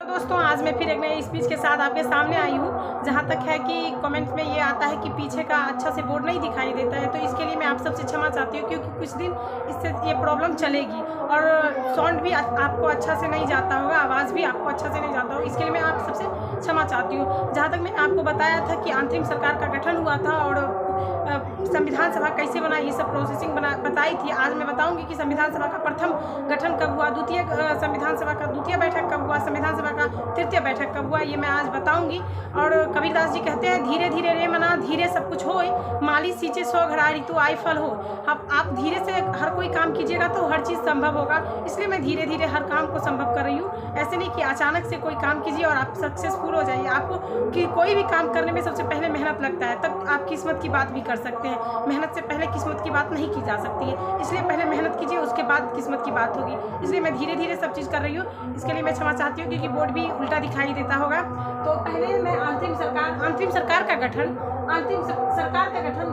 दोस्तों आज मैं फिर एक नई स्पीच के साथ आपके सामने आई हूँ। जहाँ तक है कि कमेंट में ये आता है कि पीछे का अच्छा से बोर्ड नहीं दिखाई देता है, तो इसके लिए मैं आप सबसे क्षमा चाहती हूँ, क्योंकि कुछ दिन इससे ये प्रॉब्लम चलेगी और साउंड भी आपको अच्छा से नहीं जाता होगा, आवाज़ भी आपको अच्छा से नहीं जाता होगा। इसके लिए मैं आप सबसे क्षमा चाहती हूँ। जहाँ तक मैंने आपको बताया था कि अंतरिम सरकार का गठन हुआ था और संविधान सभा कैसे बना, ये सब प्रोसेसिंग बताई थी। आज मैं बताऊंगी कि संविधान सभा का प्रथम गठन कब हुआ, द्वितीय संविधान सभा का द्वितीय बैठक कब हुआ, संविधान सभा का तृतीय बैठक कब हुआ, ये मैं आज बताऊंगी। और कबीरदास जी कहते हैं धीरे धीरे रे मना धीरे सब कुछ होए, माली सींचे सौ घड़ा ऋतु आई फल हो। आप धीरे से हर कोई काम कीजिएगा तो हर चीज़ संभव होगा, इसलिए मैं धीरे धीरे हर काम को संभव कर रही हूँ। ऐसे नहीं कि अचानक से कोई काम कीजिए और आप सक्सेसफुल हो जाइए। आपको कि कोई भी काम करने में सबसे पहले मेहनत लगता है, तब आप किस्मत की बात भी कर सकते हैं। मेहनत से पहले किस्मत की बात नहीं की जा सकती है, इसलिए पहले मेहनत कीजिए, उसके बाद किस्मत की बात होगी। इसलिए मैं धीरे धीरे सब चीज़ कर रही हूँ, इसके लिए मैं क्षमा चाहती हूँ, क्योंकि बोर्ड भी उल्टा दिखाई देता होगा। तो पहले मैं अंतरिम सरकार का गठन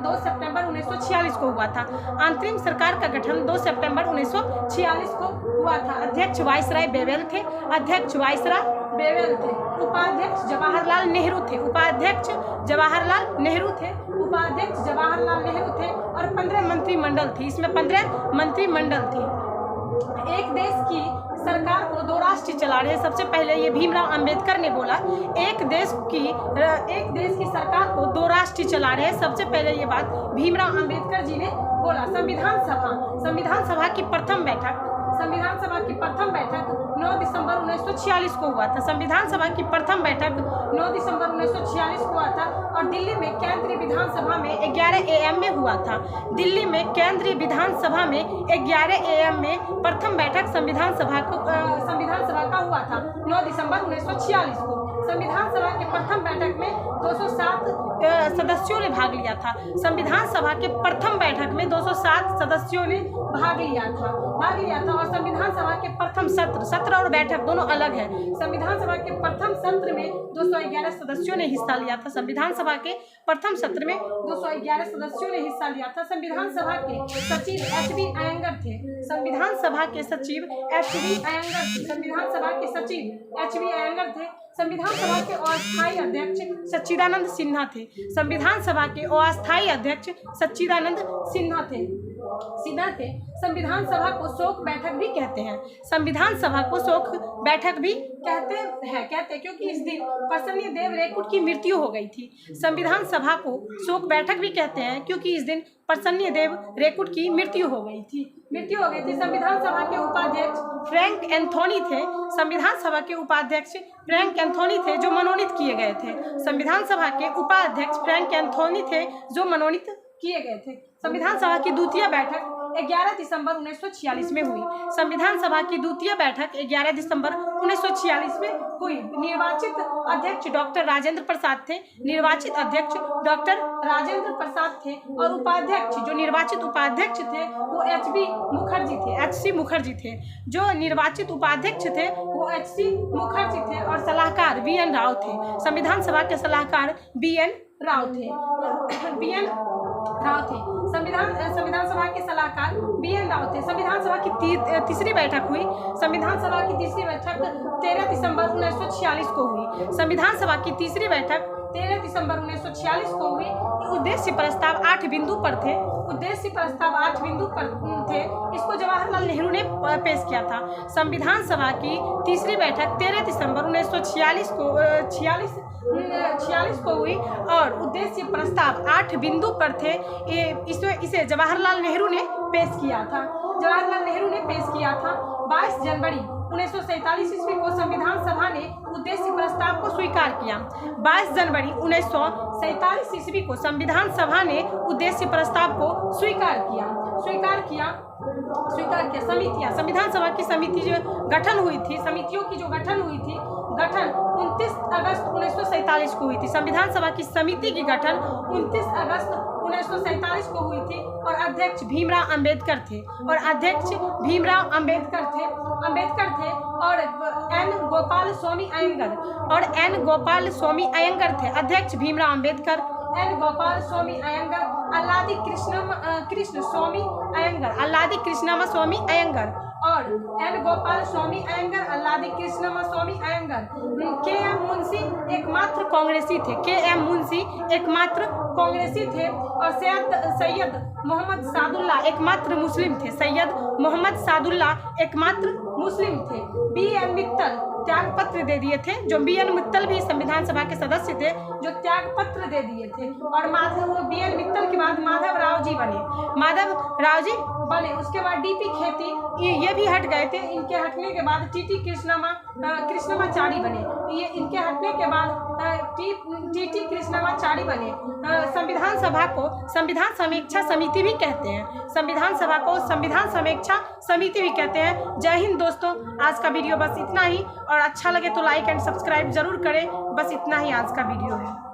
2 सितंबर 1946 को हुआ था। अंतरिम सरकार का गठन 2 सितंबर 1946 को हुआ था। अध्यक्ष वाइसराय बेवेल थे, उपाध्यक्ष जवाहरलाल नेहरू थे, उपाध्यक्ष जवाहरलाल नेहरू थे और 15 मंत्रिमंडल थी। इसमें 15 मंत्रिमंडल थी। एक देश की सरकार को दो राष्ट्र चला रहे हैं। सबसे पहले ये भीमराव अंबेडकर ने बोला एक देश की सरकार को दो राष्ट्र चला रहे हैं। सबसे पहले ये बात भीमराव अंबेडकर जी ने बोला। संविधान सभा की प्रथम बैठक 9 दिसंबर 1946 को हुआ था। संविधान सभा की प्रथम बैठक 9 दिसंबर 1946 को हुआ था और दिल्ली में केंद्रीय विधानसभा में 11 AM में हुआ था। दिल्ली में केंद्रीय विधानसभा में 11 AM में प्रथम बैठक संविधान सभा का हुआ था 9 दिसंबर 1946 को। संविधान सभा के प्रथम बैठक में 207 सदस्यों ने भाग लिया था। संविधान सभा के प्रथम बैठक में 207 सदस्यों ने भाग लिया था और संविधान सभा के प्रथम सत्र और बैठक दोनों अलग है। संविधान सभा के प्रथम सत्र में 211 सदस्यों ने हिस्सा लिया था। संविधान सभा के प्रथम सत्र में 211 सदस्यों ने हिस्सा लिया था। संविधान सभा के सचिव HB अयंगर थे। संविधान सभा के सचिव संविधान सभा के अस्थायी अध्यक्ष सच्चिदानंद सिन्हा थे। संविधान सभा के अस्थायी अध्यक्ष सच्चिदानंद सिन्हा थे। संविधान सभा को शोक बैठक भी कहते हैं। संविधान सभा को शोक बैठक भी कहते हैं क्योंकि इस दिन प्रसन्न देव रेकुट की मृत्यु हो गई थी। संविधान सभा को शोक बैठक भी कहते हैं क्योंकि इस दिन प्रसन्न देव रेकुट की मृत्यु हो गई थी। संविधान सभा के उपाध्यक्ष फ्रैंक एंथोनी थे। संविधान सभा के उपाध्यक्ष फ्रैंक एंथोनी थे जो मनोनीत किए गए थे। संविधान सभा के उपाध्यक्ष फ्रैंक एंथोनी थे जो मनोनीत किए गए थे। संविधान सभा की द्वितीय बैठक 11 दिसंबर 1946 में हुई। संविधान सभा की द्वितीय बैठक 11 दिसंबर 1946 में हुई। निर्वाचित अध्यक्ष डॉक्टर राजेंद्र प्रसाद थे। और उपाध्यक्ष जो निर्वाचित उपाध्यक्ष थे वो HC मुखर्जी थे। जो निर्वाचित उपाध्यक्ष थे वो HC मुखर्जी थे और सलाहकार BN राव थे। संविधान सभा के सलाहकार BN राव थे। संविधान सभा के सलाहकार BN राव थे। संविधान सभा की तीसरी बैठक हुई। संविधान सभा की तीसरी बैठक 13 दिसंबर 1946 को हुई। संविधान सभा की तीसरी बैठक 13 दिसंबर 1946 को हुई। उद्देश्य प्रस्ताव 8 बिंदु पर थे। इसको जवाहरलाल नेहरू ने पेश किया था। संविधान सभा की तीसरी बैठक 13 दिसंबर 1946 को हुई और उद्देश्य प्रस्ताव 8 बिंदु पर थे। इसे जवाहरलाल नेहरू ने पेश किया था। 22 जनवरी 1947 ईस्वी को संविधान सभा ने उद्देश्य प्रस्ताव को स्वीकार किया। 22 जनवरी 1947 ईस्वी को संविधान सभा ने उद्देश्य प्रस्ताव को स्वीकार किया। संविधान सभा की समिति जो गठन हुई थी, समितियों की जो गठन हुई थी, 29 अगस्त 1947 को हुई थी। संविधान सभा की समिति की गठन 29 अगस्त 1947 को हुई थी और अध्यक्ष भीमराव अंबेडकर थे और N गोपाल स्वामी अयंगर थे। अध्यक्ष भीमराव अंबेडकर, N गोपाल स्वामी अयंगर, अल्लादी कृष्णमा स्वामी अयंगर गौड़, एन गोपाल स्वामी अयंगर, अल्लादी कृष्णमा स्वामी अयंगर, के.एम. मुंशी एकमात्र कांग्रेसी थे, के.एम. मुंशी एकमात्र कांग्रेसी थे। और सैयद मोहम्मद सादुल्ला एकमात्र मुस्लिम थे, सैयद मोहम्मद सादुल्ला एकमात्र मुस्लिम थे। बी.एन. मित्तल त्यागपत्र दे दिए थे, जो बी.एन. मित्तल भी संविधान सभा के सदस्य थे, जो त्यागपत्र दे दिए थे। और बी.एन. मित्तल के बाद माधव राव जी बने। उसके बाद डी.पी. खेती ये भी हट गए थे। इनके हटने के बाद टी.टी. कृष्णमाचारी बने। ये इनके हटने के बाद टी.टी. कृष्णमाचारी बने। संविधान सभा को संविधान समीक्षा समिति भी कहते हैं, संविधान सभा को संविधान समीक्षा समिति भी कहते हैं। जय हिंद दोस्तों, आज का वीडियो बस इतना ही, और अच्छा लगे तो लाइक एंड सब्सक्राइब जरूर करें। बस इतना ही आज का वीडियो है।